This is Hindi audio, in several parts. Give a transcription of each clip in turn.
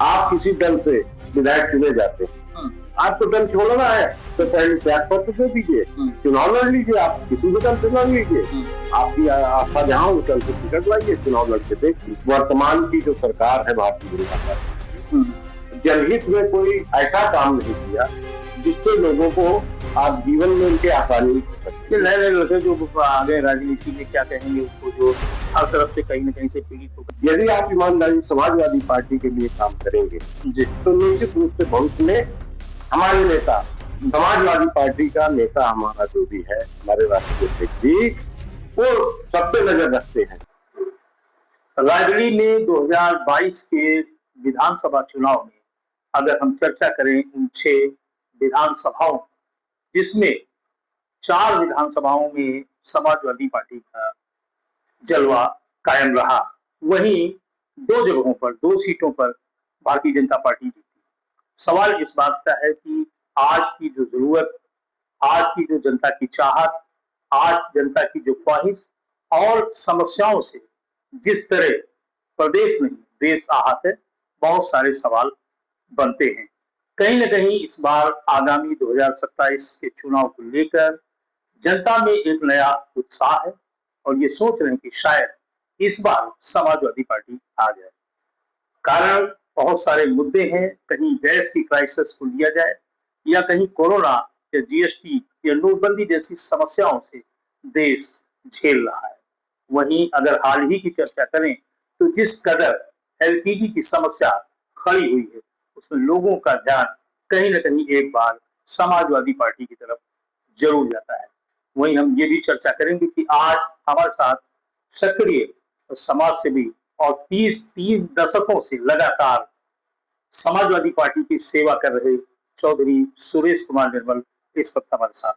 आप किसी दल से विधायक चुने जाते हैं, आपको दल छोड़ना है तो पहले त्याग पत्र दे दीजिए, चुनाव लड़ लीजिए, आप किसी भी दल से लड़ लीजिए, आपकी आस्था जहां उस दल से टिकट लाइए, चुनाव लड़के देखिए। वर्तमान की जो सरकार है भारतीय जनता पार्टी, जनहित में कोई ऐसा काम नहीं किया जिससे लोगों को आप जीवन में उनके आसानी हो सकती है। नए नए लड़के जो आ गए राजनीति में, क्या कहेंगे उसको, जो हर तरफ से कहीं न कहीं से पीड़ित हो गए। यदि आप ईमानदारी समाजवादी पार्टी के लिए काम करेंगे तो निश्चित रूप से भविष्य में हमारे नेता, समाजवादी पार्टी का नेता हमारा जो भी है, हमारे राष्ट्रीय अध्यक्ष जी, वो सब पे नजर रखते हैं। रायबरेली में 2022 के विधानसभा चुनाव में अगर हम चर्चा करें इन 6 विधानसभाओं, जिसमें 4 विधानसभाओं में समाजवादी पार्टी का जलवा कायम रहा, वहीं 2 जगहों पर, 2 सीटों पर भारतीय जनता पार्टी जीती। सवाल इस बात का है कि आज की जो जरूरत, आज की जो जनता की चाहत, आज जनता की जो ख्वाहिश और समस्याओं से जिस तरह प्रदेश नहीं देश आहत है, बहुत सारे सवाल बनते हैं। कहीं न कहीं इस बार आगामी 2027 के चुनाव को लेकर जनता में एक नया उत्साह है और ये सोच रहे हैं कि शायद इस बार समाजवादी पार्टी आ जाए। कारण बहुत सारे मुद्दे हैं, कहीं गैस की क्राइसिस को लिया जाए या कहीं कोरोना या जीएसटी या नोटबंदी जैसी समस्याओं से देश झेल रहा है। वहीं अगर हाल ही की चर्चा करें तो जिस कदर एलपीजी की समस्या खड़ी हुई है, उसमें लोगों का ध्यान कहीं न कहीं एक बार समाजवादी पार्टी की तरफ जरूर जाता है। वहीं हम ये भी चर्चा करेंगे कि आज हमारे साथ सक्रिय समाज सेवी और 3 दशकों से लगातार समाजवादी पार्टी की सेवा कर रहे चौधरी सुरेश कुमार निर्मल इस वक्त हमारे साथ।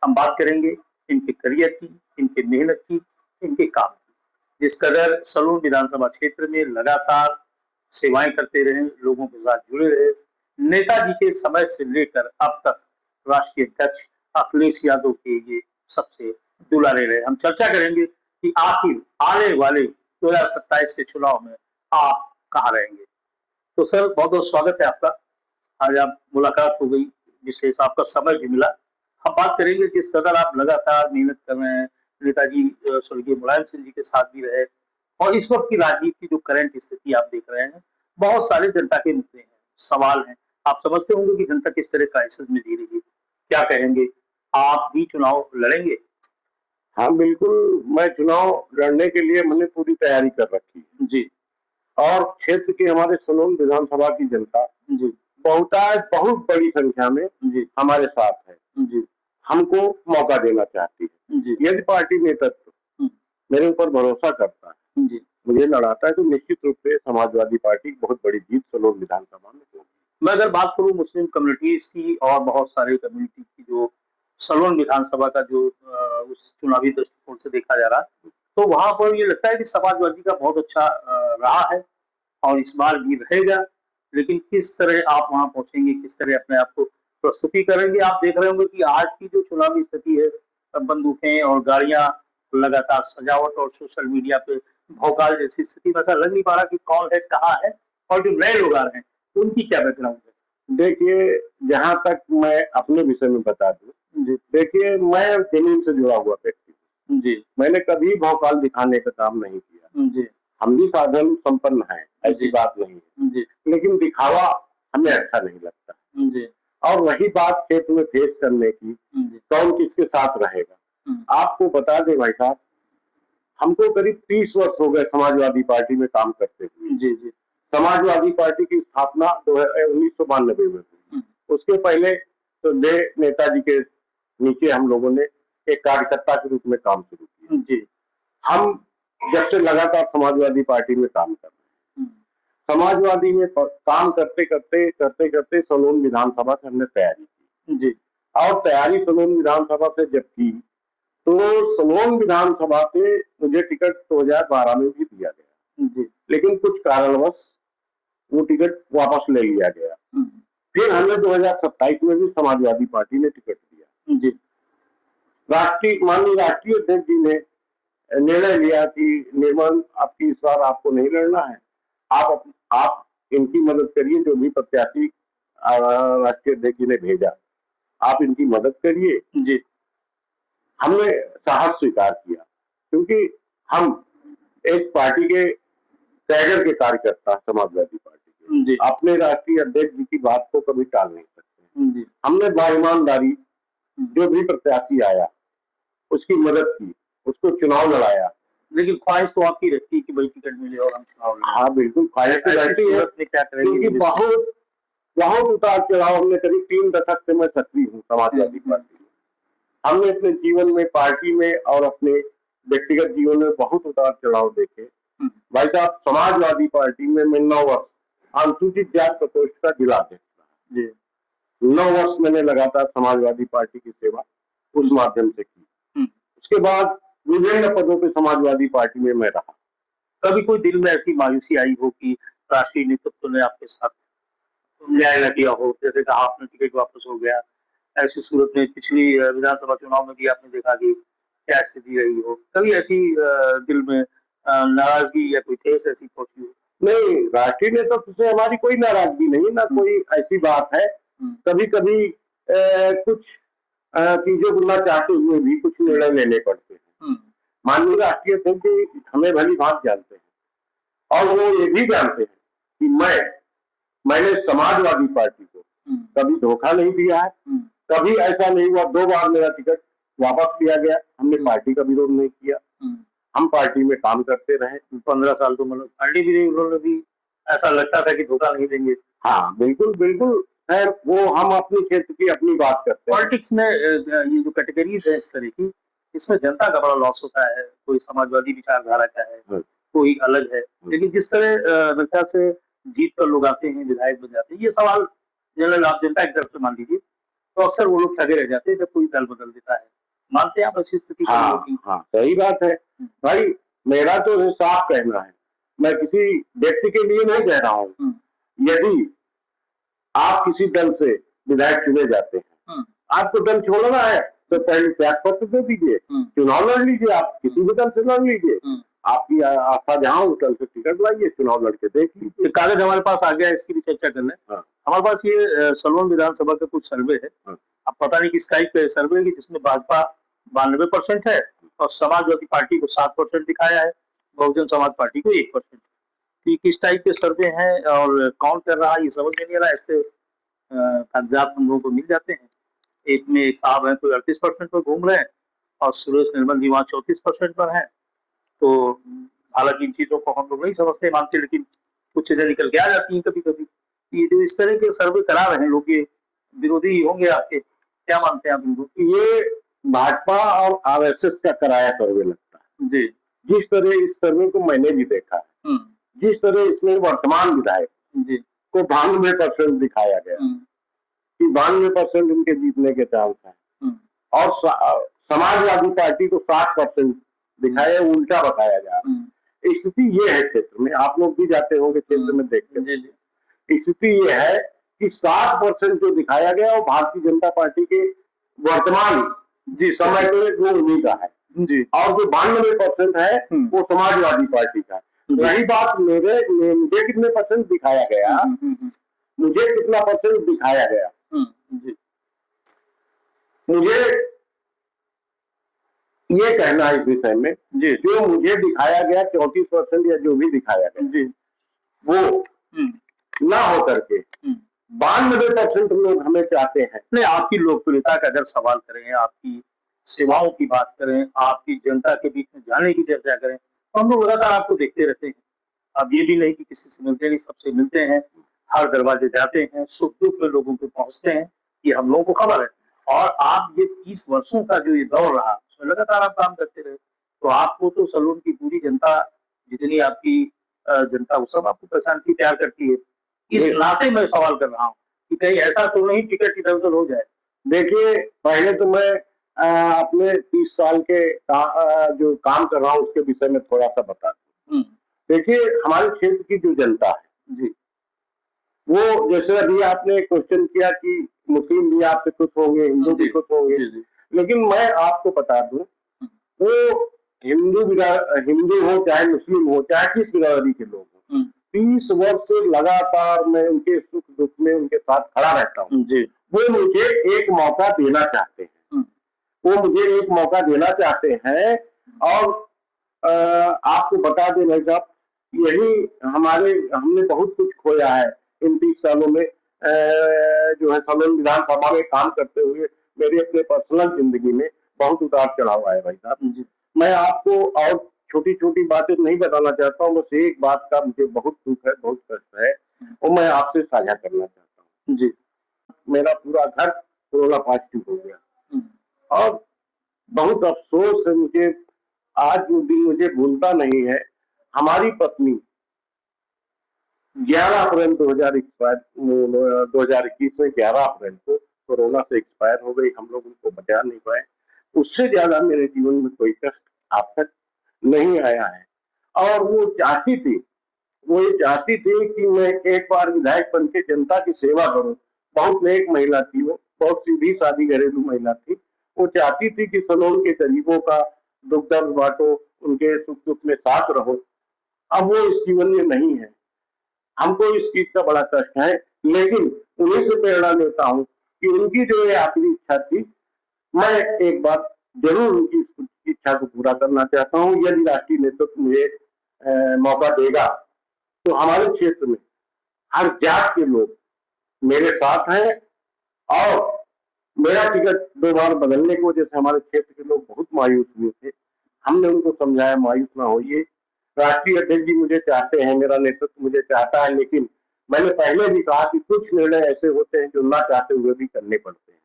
हम बात करेंगे इनके करियर की, इनके मेहनत की, इनके काम की। जिस कदर सलोन विधानसभा क्षेत्र में लगातार सेवाएं करते रहे, लोगों के साथ जुड़े रहे, नेताजी के समय से लेकर अब तक राष्ट्रीय अध्यक्ष अखिलेश यादव के ये सबसे दुलारे रहे। हम चर्चा करेंगे कि आखिर आने वाले 2027 के चुनाव में आप कहाँ रहेंगे। तो सर, बहुत बहुत स्वागत है आपका। आज आप मुलाकात हो गई, विशेष आपका समय भी मिला। हम बात करेंगे जिस कदर आप लगातार मेहनत कर रहे हैं, नेताजी स्वर्गीय मुलायम सिंह जी के साथ भी रहे, और इस वक्त की राजनीति जो करंट स्थिति आप देख रहे हैं, बहुत सारे जनता के मुद्दे हैं, सवाल हैं। आप समझते होंगे कि जनता किस तरह क्राइसिस में जी रही है। क्या कहेंगे, आप भी चुनाव लड़ेंगे? हाँ बिल्कुल, मैं चुनाव लड़ने के लिए मैंने पूरी तैयारी कर रखी है जी। और क्षेत्र के हमारे सलोन विधानसभा की जनता जी बहुत बड़ी संख्या में जी हमारे साथ है, जी हमको मौका देना चाहती है। जी यदि पार्टी नेतृत्व मेरे ऊपर भरोसा करता है, जी मुझे लड़ाता है, तो निश्चित रूप से समाजवादी पार्टी बहुत बड़ी जीत सलोन विधानसभा में होगी। मैं अगर बात करूं मुस्लिम कम्युनिटीज की और बहुत सारे कम्युनिटी की, जो सलोन विधानसभा का जो उस चुनावी दृष्टिकोण से देखा जा रहा है, तो वहां पर ये लगता है कि समाजवादी का बहुत अच्छा रहा है और इस बार भी रहेगा। लेकिन किस तरह आप वहां पहुंचेंगे, किस तरह अपने आप को प्रस्तुति करेंगे। आप देख रहे होंगे कि आज की जो चुनावी स्थिति है, बंदूकें और गाड़ियां, लगातार सजावट और सोशल मीडिया पे भौकाल जैसी स्थिति में ऐसा लग नहीं पा रहा कि कौन है, कहाँ है, और जो नए लोग आ रहे हैं उनकी क्या बैकग्राउंड है। देखिए, जहां तक मैं अपने विषय में बता दूं, देखिए मैं जमीन से जुड़ा हुआ व्यक्ति हूँ जी, मैंने कभी भौकाल दिखाने का काम नहीं किया जी, हम भी साधन संपन्न हैं, ऐसी बात नहीं है जी, लेकिन दिखावा हमें अच्छा नहीं लगता जी। और वही बात क्षेत्र में फेस करने की, कौन किसके साथ रहेगा। आपको बता दें भाई साहब, हमको करीब 30 वर्ष हो गए समाजवादी पार्टी में काम करते हुए जी जी। समाजवादी पार्टी की स्थापना 1992 में हुई। उसके पहले तो नेताजी के नीचे हम लोगों ने एक कार्यकर्ता के रूप में काम शुरू किया जी। हम जब से लगातार समाजवादी पार्टी में काम कर रहे हैं, समाजवादी में काम करते सलोन विधानसभा से हमने तैयारी की जी। और तैयारी सलोन विधानसभा से जब की, तो सलोन विधानसभा से मुझे टिकट 2012 में भी दिया गया जी, लेकिन कुछ कारणवश वो टिकट वापस ले लिया गया। फिर हमें 2027 में भी समाजवादी पार्टी ने टिकट दिया जी। माननीय राष्ट्रीय अध्यक्ष जी ने निर्णय लिया कि निर्मल, आपकी इस बार आपको नहीं लड़ना है, आप इनकी मदद करिए, जो भी प्रत्याशी राष्ट्रीय अध्यक्ष जी ने भेजा, आप इनकी मदद करिए जी। हमने साहस स्वीकार किया, क्योंकि हम एक पार्टी के कैडर के कार्यकर्ता, समाजवादी पार्टी के, अपने राष्ट्रीय अध्यक्ष जी की बात को कभी टाल नहीं सकते। हमने बाईमानदारी जो भी प्रत्याशी आया उसकी मदद की, उसको चुनाव लड़ाया। लेकिन ख्वाहिश तो आपकी रहती है कि भाई टिकट मिले और हम चुनाव लड़ें। हाँ बिल्कुल, ख्वाहिश तो रहती है, क्योंकि बहुत बहुत उतार चढ़ाव, हमने करीब 3 दशक से मैं सक्रिय हूँ समाजवादी पार्टी में। हमने अपने जीवन में, पार्टी में और अपने व्यक्तिगत जीवन में बहुत उतार चढ़ाव देखे। भाई साहब, समाजवादी पार्टी में मैं 9 वर्ष अनुसूचित जाति प्रकोष्ठ का जिला अध्यक्ष रहा। 9 वर्ष मैंने लगातार समाजवादी पार्टी की सेवा उस माध्यम से की। उसके बाद विभिन्न पदों पे समाजवादी पार्टी में मैं रहा। कभी कोई दिल में ऐसी मायूसी आई हो कि राष्ट्रीय नेतृत्व ने आपके साथ न्याय न किया हो, जैसे कहा आपने टिकट वापस हो गया, ऐसी सूरत में पिछली विधानसभा चुनाव में भी आपने देखा कि क्या स्थिति रही हो, कभी ऐसी दिल में नाराजगी या कोई ठेस ऐसी पहुंची हो? नहीं, राष्ट्रीय नेतृत्व से हमारी कोई नाराजगी नहीं, ना कोई ऐसी बात है। कभी कभी कुछ चीजों को न चाहते हुए भी कुछ निर्णय लेने पड़ते हैं। माननीय राष्ट्रीय अध्यक्ष हमें भली भांत जानते हैं और वो ये भी जानते हैं कि मैंने समाजवादी पार्टी को कभी धोखा नहीं दिया है। कभी ऐसा नहीं हुआ 2 बार मेरा टिकट वापस किया गया, हमने पार्टी का विरोध नहीं किया। हम पार्टी में काम करते रहे। 15 साल तो मतलब पार्टी भी नहीं, उन्होंने भी ऐसा लगता था कि धोखा नहीं देंगे। हाँ बिल्कुल बिल्कुल है, वो हम अपने क्षेत्र की अपनी बात करते हैं। पॉलिटिक्स में ये जो कैटेगरीज है इस तरह की, इसमें जनता का बड़ा लॉस होता है। कोई समाजवादी विचारधारा का है, कोई अलग है, लेकिन जिस तरह मेरे ख्याल से जीत पर लोग आते हैं, विधायक बन जाते हैं, ये सवाल जनरल आप जनता की तरफ से मान लीजिए तो अक्सर वो लोग ठगे रह जाते हैं जब कोई दल बदल देता है। मानते हैं आप ऐसी स्थिति? हाँ, सही बात है भाई। मेरा तो साफ कहना है, मैं किसी व्यक्ति के लिए नहीं कह रहा हूँ। यदि आप किसी दल से विधायक चुने जाते हैं, आपको दल छोड़ना है तो पहले त्याग पत्र दे दीजिए, चुनाव लड़ लीजिए, आप किसी भी दल से लड़ लीजिए, आपकी आस्था जहाँ उस दल से टिकट लाइए, चुनाव लड़के देख लीजिए। कागज हमारे पास आ गया, इसकी भी चर्चा कर लें। हमारे पास ये सलोन विधानसभा का कुछ सर्वे है। अब पता नहीं किस टाइप का सर्वे है, जिसमें भाजपा 92% है और समाजवादी पार्टी को 7% दिखाया है, बहुजन समाज पार्टी को 1%। कि किस टाइप के सर्वे हैं और कौन कर रहा है ये समझ में नहीं आ रहा। ऐसे कागजात हम लोगों को मिल जाते हैं। एक में एक साहब हैं, कोई 38% पर घूम रहे हैं और सुरेश निर्मल जी वहाँ 34% पर हैं। तो हालांकि इन चीजों को हम लोग नहीं समझते, मानते, लेकिन कुछ चीजें निकल के आ जाती हैं कभी कभी। ये जो इस तरह के सर्वे करा रहे हैं लोग, ये विरोधी होंगे आपके, क्या मानते हैं आप इनको? ये भाजपा और आरएसएस का कराया सर्वे लगता है जी। जिस तरह इस सर्वे को मैंने भी देखा है, जिस तरह इसमें वर्तमान विधायक जी को 92% दिखाया गया कि 92% उनके जीतने के चांस है और समाजवादी पार्टी को 7% दिखाया, उल्टा बताया जा रहा है। स्थिति ये है क्षेत्र में, आप लोग भी जाते होंगे क्षेत्र में देखते, स्थिति ये है कि 7% जो दिखाया गया वो भारतीय जनता पार्टी के वर्तमान समय में वो उन्हीं का है जी, और जो 92% है वो समाजवादी पार्टी का है। रही बात मुझे कितने % दिखाया गया, मुझे कितना % दिखाया गया, मुझे ये कहना है इस विषय में, जो मुझे दिखाया गया 34% या जो भी दिखाया गया वो ना हो करके 92% लोग हमें चाहते हैं। नहीं, आपकी लोकप्रियता का अगर सवाल करें, आपकी सेवाओं की बात करें, आपकी जनता के बीच में जाने की चर्चा करें, तो हम लोग लगातार आपको देखते रहते हैं। अब ये भी नहीं कि किसी से मिलते नहीं, सबसे मिलते हैं, हर दरवाजे जाते हैं, सुख दुख में लोगों को पहुंचते हैं, ये हम लोगों को खबर है। और आप ये 30 वर्षों का जो ये दौर रहा, उसमें लगातार आप काम करते रहे, तो आपको तो सलून की पूरी जनता, जितनी आपकी जनता, वो सब आपको पहचानती, प्यार करती है। इस नाते मैं सवाल कर रहा हूँ कि कहीं ऐसा तो नहीं टिकट इधर-उधर हो जाए। देखिए, पहले तो मैं अपने 30 साल के जो काम कर रहा हूँ उसके विषय में थोड़ा सा बता दूं। देखिए, हमारे क्षेत्र की जो जनता है जी, वो जैसे अभी आपने क्वेश्चन किया कि मुस्लिम भी आपसे खुश होंगे, हिंदू भी खुश होंगे, लेकिन मैं आपको बता दूं, वो हिंदू हो चाहे मुस्लिम हो चाहे किस बिरादरी के लोग हो, 30 वर्ष से लगातार मैं उनके सुख दुख में उनके साथ खड़ा रहता हूँ जी। वो मुझे एक मौका देना चाहते हैं, वो मुझे एक मौका देना चाहते हैं। और आपको बता दें भाई साहब, यही हमने बहुत कुछ खोया है इन 30 सालों में। जो है सलोन विधानसभा में काम करते हुए मेरे अपने पर्सनल जिंदगी में बहुत उतार चढ़ाव आया भाई साहब। मैं आपको और छोटी छोटी बातें नहीं बताना चाहता हूँ, बस एक बात का मुझे बहुत दुख है, बहुत कष्ट है, और मैं आपसे साझा करना चाहता हूँ जी। मेरा पूरा घर कोरोना पॉजिटिव हो गया और बहुत अफसोस है मुझे, आज जो दिन मुझे भूलता नहीं है। हमारी पत्नी 11 अप्रैल 2021 में 11 अप्रैल को कोरोना से एक्सपायर हो गई। हम लोग उनको बचा नहीं पाए। उससे ज्यादा मेरे जीवन में कोई कष्ट आप तक नहीं आया है। और वो चाहती थी कि मैं एक बार विधायक बन के जनता की सेवा करूं। बहुत नेक महिला थी वो, बहुत सीधी सादी घरेलू महिला थी। वो चाहती थी कि सलोन के गरीबों का दुख दर्द बांटो, उनके सुख दुख में साथ रहो। अब वो इस जीवन में नहीं है, हमको इस चीज का बड़ा कष्ट है, लेकिन उन्हीं से प्रेरणा लेता हूँ कि उनकी जो ये आखिरी इच्छा थी, मैं एक बार जरूर उनकी इस इच्छा को पूरा करना चाहता हूँ। यदि राष्ट्रीय नेतृत्व मुझे मौका देगा तो हमारे क्षेत्र में हर जात के लोग मेरे साथ हैं। और मेरा टिकट 2 बार बदलने की वजह से हमारे क्षेत्र के लोग बहुत मायूस हुए थे। हमने उनको समझाया मायूस ना होइए, राष्ट्रीय अध्यक्ष जी मुझे चाहते हैं, मेरा नेतृत्व मुझे चाहता है, लेकिन मैंने पहले भी कहा कि कुछ निर्णय ऐसे होते हैं जो ना चाहते हुए भी करने पड़ते हैं।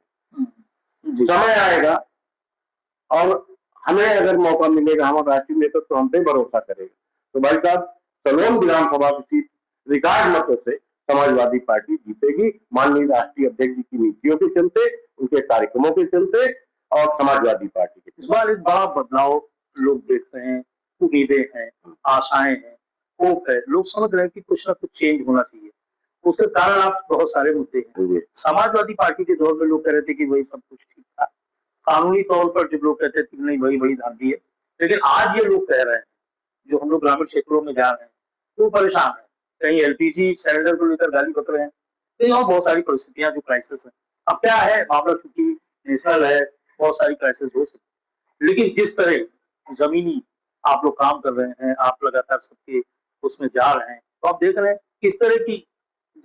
समय आएगा और हमें अगर मौका मिलेगा, हमारा राष्ट्रीय नेतृत्व हम पे भरोसा करेगा तो भाई साहब सलोन विधानसभा की सीट रिकॉर्ड मतों से समाजवादी पार्टी जीतेगी। माननीय राष्ट्रीय अध्यक्ष जी की नीतियों के चलते, उनके कार्यक्रमों के चलते और समाजवादी पार्टी के। इस बार एक बड़ा बदलाव लोग देख रहे हैं, उम्मीदें हैं, आशाएं हैं, होप है। लोग समझ रहे हैं कि कुछ ना कुछ चेंज होना चाहिए। उसके कारण आप बहुत सारे मुद्दे हैं। समाजवादी पार्टी के दौर में लोग कह रहे थे कि वही सब कुछ ठीक था, कानूनी तौर पर जब लोग कहते थे नहीं वही बड़ी धांधली है, लेकिन आज ये लोग कह रहे हैं, जो हम लोग ग्रामीण क्षेत्रों में जा रहे हैं, वो परेशान है। कहीं एलपीजी सिलेंडर को लेकर गाली बक रहे हैं, कहीं और बहुत सारी परिस्थितियां जो क्राइसिस है। अब क्या है, मामला चूंकि नेशनल है, बहुत सारी क्राइसिस हो सकती, लेकिन जिस तरह जमीनी आप लोग काम कर रहे हैं, आप लगातार सबके उसमें जा रहे हैं, तो आप देख रहे हैं किस तरह की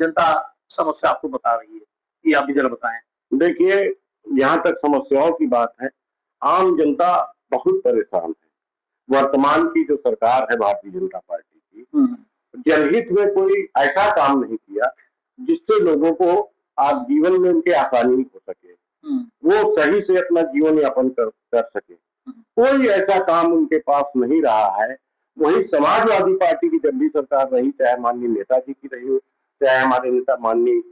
जनता समस्या आपको बता रही है, ये आप भी जरा बताएं। देखिए, जहां तक समस्याओं की बात है, आम जनता बहुत परेशान है। वर्तमान की जो सरकार है भारतीय जनता पार्टी की, जनहित में कोई ऐसा काम नहीं किया जिससे लोगों को आज जीवन में उनके आसानी हो सके, वो सही से अपना जीवन यापन कर सके। कोई ऐसा काम उनके पास नहीं रहा है। वही समाजवादी पार्टी की जब भी सरकार रही, चाहे माननीय नेताजी की रही हो, चाहे हमारे नेता माननीय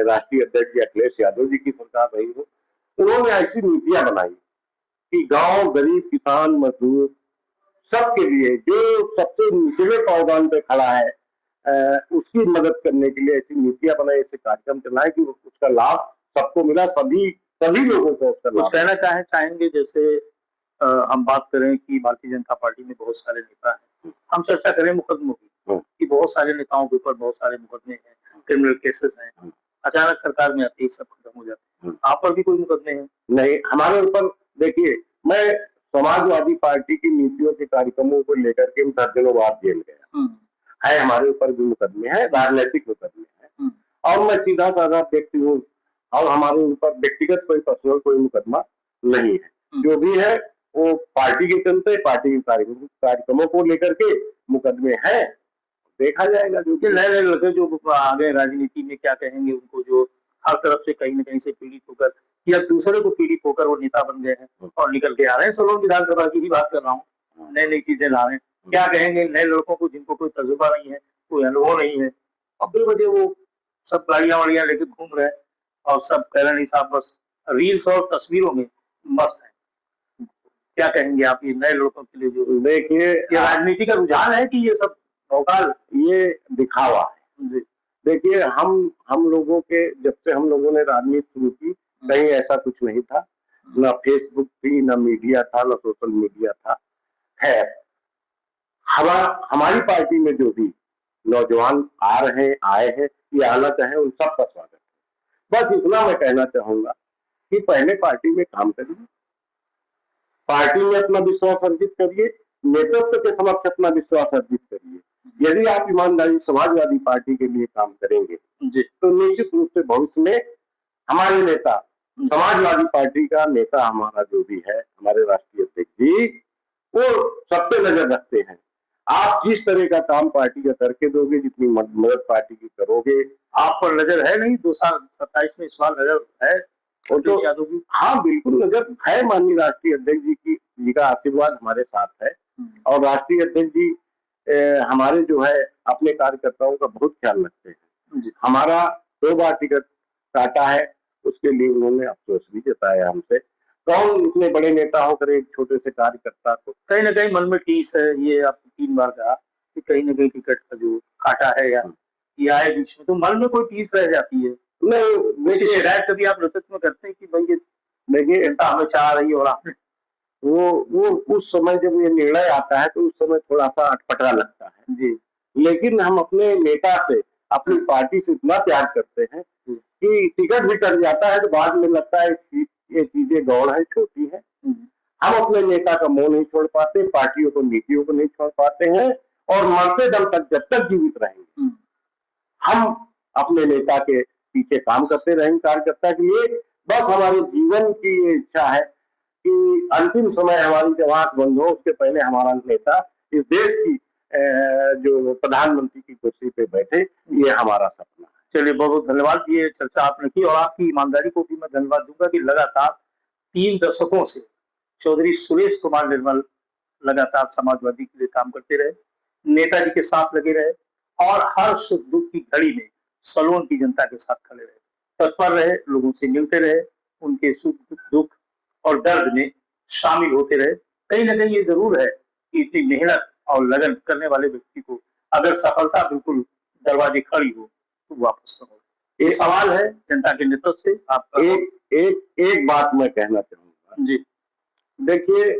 राष्ट्रीय अध्यक्ष अखिलेश यादव जी की सरकार रही हो, उन्होंने ऐसी नीतियां बनाई कि गांव, गरीब, किसान, मजदूर सबके लिए, जो सबसे निचले पायदान पे खड़ा है, उसकी मदद करने के लिए ऐसी नीतियां बनाई, ऐसे कार्यक्रम चलाए कि उसका लाभ सबको मिला, सभी लोगों को उसका लाभ। कुछ कहना चाहेंगे जैसे हम बात करें कि भारतीय जनता पार्टी में बहुत सारे नेता हैं, हम चर्चा करें मुकदमों की कि बहुत सारे नेताओं के ऊपर बहुत सारे मुकदमे हैं, क्रिमिनल केसेस हैं, अचानक सरकार में आते ही सब खत्म हो जाते हैं। आप पर भी कोई मुकदमे हैं? नहीं, हमारे ऊपर देखिए, मैं समाजवादी पार्टी की नीतियों के कार्यक्रमों को लेकर के दर्जनों बार जेल गया है, हमारे ऊपर भी मुकदमे हैं, राजनीतिक मुकदमे हैं, और मैं सीधा साधा व्यक्ति हूँ और हमारे ऊपर व्यक्तिगत कोई पर्सनल कोई मुकदमा नहीं है। जो भी है वो पार्टी के चलते, पार्टी के कार्यक्रमों को लेकर के मुकदमे हैं, देखा जाएगा। जो नए नए लड़के जो आ गए राजनीति में, क्या कहेंगे उनको, जो हर तरफ से कहीं न कहीं से पीड़ित होकर या दूसरे को पीड़ित होकर वो नेता बन गए हैं और निकल के आ रहे हैं। सलोन विधानसभा की ही बात कर रहा हूँ, नई नई चीजें ला रहे हैं। क्या कहेंगे नए लड़कों को जिनको कोई तजुर्बा नहीं है, कोई अनुभव नहीं है, अब बेवजह वो सब गाड़ियां वाड़ियां लेके घूम रहे हैं और सब कह रहे नहीं साहब बस रील्स और तस्वीरों में मस्त है। क्या कहेंगे आप ये नए लड़कों के लिए? जो देखिए, ये राजनीति का रुझान है कि ये सब भौकाल, ये दिखावा है। देखिए, हम लोगों के, जब से हम लोगों ने राजनीति शुरू की, कहीं ऐसा कुछ नहीं था, ना फेसबुक थी, ना मीडिया था, ना सोशल मीडिया था। है हमारी पार्टी में जो भी नौजवान आ रहे हैं, आए हैं, ये आना चाहे उन सबका स्वागत है। बस इतना मैं कहना चाहूंगा कि पहले पार्टी में काम करिए, पार्टी में अपना विश्वास अर्जित करिए, नेतृत्व के समक्ष अपना विश्वास अर्जित करिए। यदि आप ईमानदारी समाजवादी पार्टी के लिए काम करेंगे जी, तो निश्चित रूप से भविष्य में हमारे नेता, समाजवादी पार्टी का नेता हमारा जो भी है, हमारे राष्ट्रीय अध्यक्ष जी, वो सब पे नजर रखते हैं। आप जिस तरह का काम पार्टी का करके दोगे, जितनी मदद पार्टी की करोगे, आप पर नजर है नहीं 2027 में, इस बार नजर है तो हाँ बिल्कुल नजर है। माननीय राष्ट्रीय अध्यक्ष जी का आशीर्वाद हमारे साथ है और राष्ट्रीय अध्यक्ष जी हमारे जो है अपने कार्यकर्ताओं का बहुत ख्याल रखते हैं। हमारा 2 बार टिकट काटा है, उसके लिए उन्होंने अफसोस भी जताया हमसे। कौन इतने बड़े नेता होकर एक छोटे से कार्यकर्ता को कहीं ना कहीं मन में टीस है, ये आपने 3 बार कहा कि कहीं ना कहीं टिकट का जो काटा है या ये आए बीच में, तो मन में कोई टीस रह जाती है? नहीं, शिकायत कभी आप नेतृत्व में करते हैं कि भाई ये देखिए जनता हमें चाह रही है और आपने वो उस समय जब ये निर्णय आता है तो उस समय थोड़ा सा अटपटा लगता है जी। लेकिन हम अपने नेता से, अपनी पार्टी से इतना प्यार करते हैं कि टिकट भी कट जाता है तो बाद में लगता है कि ये चीजें गौड़ है, छोटी है। हम अपने नेता का मोह नहीं छोड़ पाते, पार्टियों को, नीतियों को नहीं छोड़ पाते हैं और मरते दम तक जब तक जीवित रहेंगे हम अपने नेता के पीछे काम करते रहेंगे, कार्यकर्ता के लिए। बस हमारे जीवन की ये इच्छा है कि अंतिम समय हमारी जब आंख बंद हो उसके पहले हमारा नेता इस देश की जो प्रधानमंत्री की कुर्सी पे बैठे, ये हमारा सपना है। चलिए, बहुत बहुत धन्यवाद, ये चर्चा आपने की और आपकी ईमानदारी को भी मैं धन्यवाद दूंगा कि लगातार 3 दशकों से चौधरी सुरेश कुमार निर्मल लगातार समाजवादी के लिए काम करते रहे, नेताजी के साथ लगे रहे और हर सुख दुख की घड़ी में सलोन की जनता के साथ खड़े रहे, तत्पर रहे, लोगों से मिलते रहे, उनके सुख दुख और दर्द में शामिल होते रहे। कहीं ना कहीं ये जरूर है कि इतनी मेहनत और लगन करने वाले व्यक्ति को अगर सफलता बिल्कुल दरवाजे खड़ी हो तो वापस न हो। ये सवाल है जनता के नेतृत्व से। आप एक बात मैं कहना चाहूंगा जी, देखिए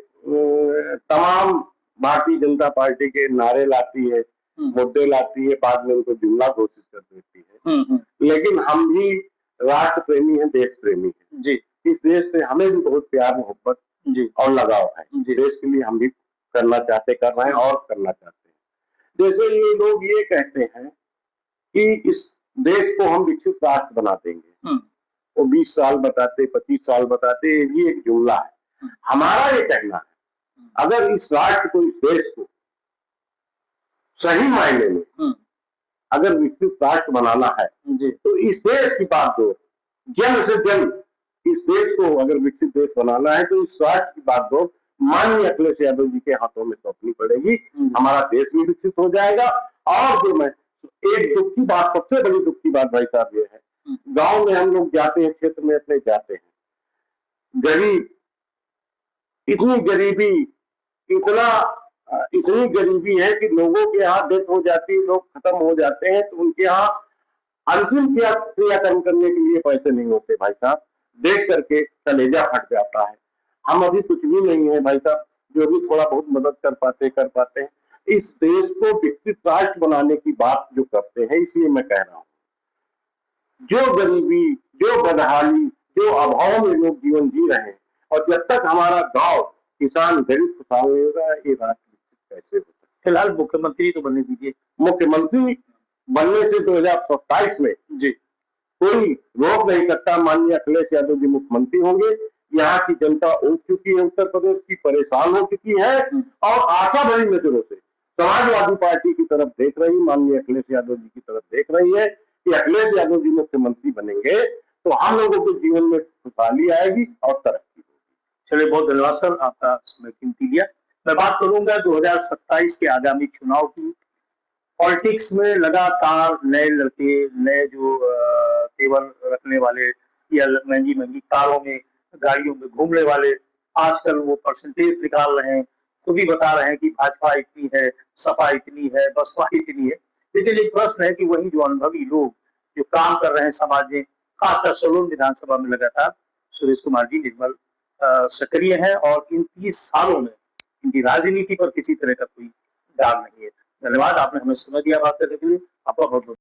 तमाम भारतीय जनता पार्टी के नारे लाती है, मुद्दे लाती है, बाद में उनको जुमला घोषित कर देती है, लेकिन हम भी राष्ट्र प्रेमी हैं, देश प्रेमी हैं जी। इस देश से हमें भी बहुत प्यार, मोहब्बत जी और लगाव है जी। देश के लिए हम भी करना चाहते, कर रहे हैं और करना चाहते हैं। जैसे ये लोग ये कहते हैं कि इस देश को हम विकसित राष्ट्र बना देंगे, वो 20 साल बताते, 25 साल बताते, ये भी एक जुमला है। हमारा ये कहना है, अगर इस राष्ट्र को, इस देश को सही मायने में अगर विकसित राष्ट्र बनाना है जी, तो इस देश की बात दो, जन से जन इस देश को अगर विकसित देश बनाना है तो इस राष्ट्र की बात दो माननीय अखिलेश यादव जी के हाथों में सौंपनी पड़ेगी। हमारा देश भी विकसित हो जाएगा। और जो मैं एक दुख की बात, सबसे बड़ी दुख की बात भाई साहब ये है, गांव में हम लोग जाते हैं, क्षेत्र में अपने जाते हैं, गरीब, इतनी गरीबी, इतनी गरीबी है कि लोगों के यहाँ डेथ हो जाती है, लोग खत्म हो जाते हैं, तो उनके यहाँ अंतिम क्रियाकर्म करने के लिए पैसे नहीं होते भाई साहब। देख करके कलेजा फट जाता है। हम अभी कुछ भी नहीं है भाई साहब, जो भी थोड़ा बहुत मदद कर पाते हैं। इस देश को विकसित राष्ट्र बनाने की बात जो करते हैं, इसलिए मैं कह रहा हूँ, जो गरीबी, जो बदहाली, जो अभाव में लोग जीवन जी रहे हैं, और जब तक हमारा गांव किसान गरीब खुशहाल नहीं होगा, ये राष्ट्र विकसित कैसे होगा। फिलहाल मुख्यमंत्री तो बनने दीजिए, मुख्यमंत्री बनने से 2027 में जी कोई रोक नहीं सकता। माननीय अखिलेश यादव जी मुख्यमंत्री होंगे। यहाँ की जनता उठ चुकी है, उत्तर प्रदेश की परेशान हो चुकी है और आशा भरी नजरों से समाजवादी पार्टी की तरफ देख रही, माननीय अखिलेश यादव जी की तरफ देख रही है कि अखिलेश यादव जी मुख्यमंत्री बनेंगे तो हम लोगों के जीवन में खुशहाली आएगी और तरक्की होगी। चलिए, बहुत धन्यवाद सर, आपका समय कीमती दिया। मैं बात करूंगा 2027 के आगामी चुनाव की। पॉलिटिक्स में लगातार नए लड़के, नए जो तेवर रखने वाले या महंगी महंगी कारों में, गाड़ियों में घूमने वाले, आजकल वो परसेंटेज निकाल रहे हैं, तो भी बता रहे हैं कि भाजपा इतनी है, सपा इतनी है, बसपा इतनी है। लेकिन एक प्रश्न है कि वही जो अनुभवी लोग जो काम कर रहे हैं समाज में, खासकर सलोन विधानसभा में लगातार सुरेश कुमार जी निर्मल सक्रिय है और इन 30 सालों में इनकी राजनीति पर किसी तरह का कोई दाग नहीं है। धन्यवाद, आपने हमें समय दिया बात करने के लिए। आपका बहुत बहुत